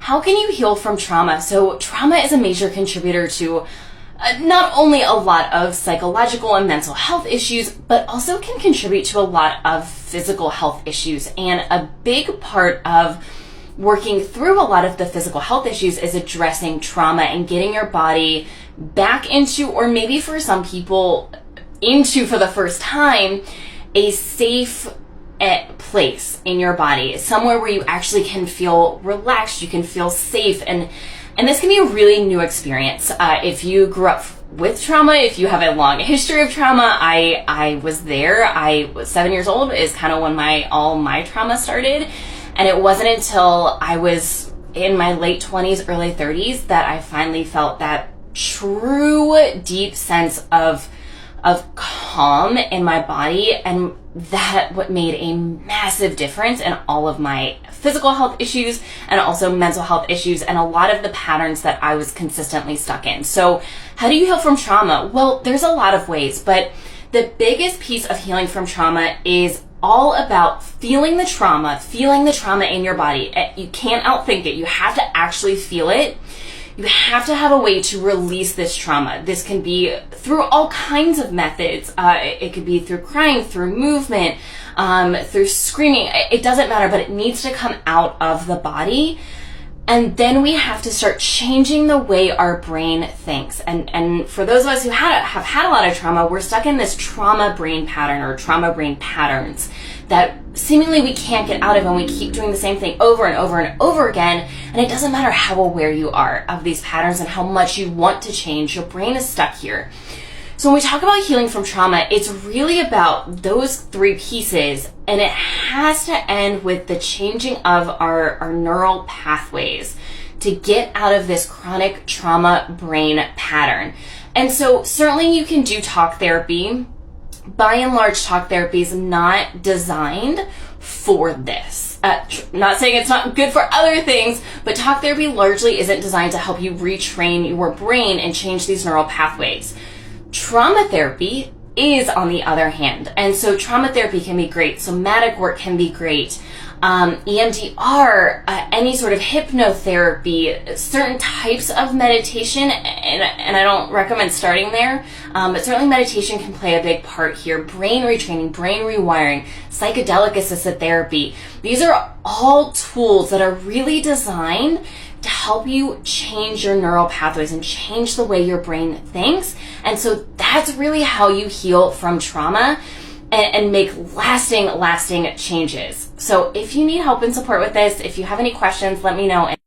how can you heal from trauma? So trauma is a major contributor to not only a lot of psychological and mental health issues, but also can contribute to a lot of physical health issues. And a big part of working through a lot of the physical health issues is addressing trauma and getting your body back into, or maybe for some people, into for the first time, a safe place in your body, somewhere where you actually can feel relaxed, you can feel safe, and this can be a really new experience. If you grew up with trauma, if you have a long history of trauma, I was there. I was 7 years old is kind of when all my trauma started. And it wasn't until I was in my late 20s, early 30s that I finally felt that true deep sense of calm in my body, and that what made a massive difference in all of my physical health issues and also mental health issues and a lot of the patterns that I was consistently stuck in. So how do you heal from trauma? Well, there's a lot of ways, but the biggest piece of healing from trauma is all about feeling the trauma in your body. You can't outthink it. You have to actually feel it. You have to have a way to release this trauma. This can be through all kinds of methods. It could be through crying, through movement, through screaming. It doesn't matter, but it needs to come out of the body. And then we have to start changing the way our brain thinks. And for those of us who have had a lot of trauma, we're stuck in this trauma brain pattern or trauma brain patterns that seemingly we can't get out of, and we keep doing the same thing over and over and over again. And it doesn't matter how aware you are of these patterns and how much you want to change, your brain is stuck here. So when we talk about healing from trauma, it's really about those three pieces, and it has to end with the changing of our neural pathways to get out of this chronic trauma brain pattern. And so certainly you can do talk therapy. By and large, talk therapy is not designed for this. Not saying it's not good for other things, but talk therapy largely isn't designed to help you retrain your brain and change these neural pathways. Trauma therapy is, on the other hand. And so trauma therapy can be great. Somatic work can be great. EMDR, any sort of hypnotherapy, certain types of meditation, and I don't recommend starting there, but certainly meditation can play a big part here. Brain retraining, brain rewiring, psychedelic assisted therapy. These are all tools that are really designed to help you change your neural pathways and change the way your brain thinks. And so that's really how you heal from trauma and make lasting changes. So if you need help and support with this, if you have any questions, let me know.